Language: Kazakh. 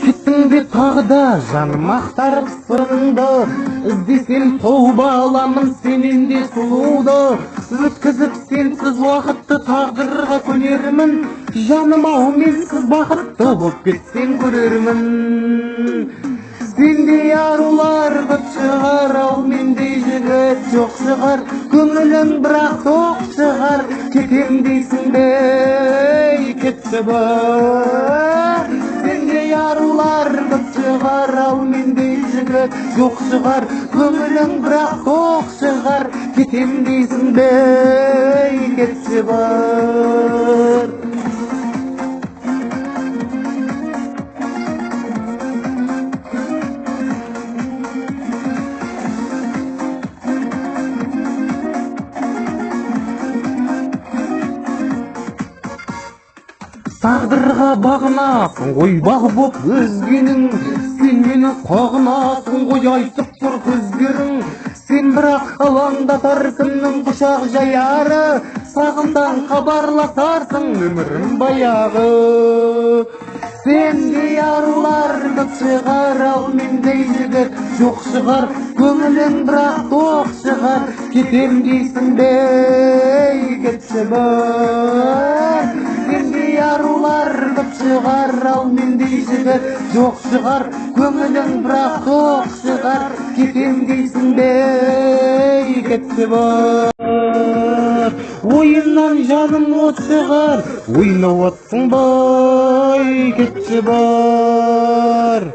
Кетіңде тағы да жаным ақтарып сырыңды, іздесем тауба аламын сенен де сұлуды. Өткізіп сенсіз уақытты тағдырға көнермін, жаным ау менсіз бақытты болып кетсең көрермін. Сендей арулар көп шығар, ау мендей жігіт жоқ шығар, көңілің бірақ тоқ шығар, кетем дейсің бе, кетші бар. Сендей арулар көп шығар, ау мендей жігіт жоқ шығар, көңілің бірақ тоқ шығар, кетем дейсің бе, кетші бар. Тағдырға бағынасың ғой бағы боп өзгенің, сен мені қағынасың ғой айтып тұр көздерің. Сен бірақ алаңдатар кімнің құшақ жаяры, сағымдан хабарласарсың өмірім баяғы. Сендей арулар көп шығар, ал мендей жігіт жоқ шығар, көңілің бірақ тоқ шығар, кетем дейсің бе, кетші бар. Сендей арулар көп шығар, ал мендей жігіт жоқ шығар, көңілің бірақ тоқ шығар, кетем дейсің бе, кетші бар. Ойымнан жаным от шығар, ойнап отсың бай, кетші бар.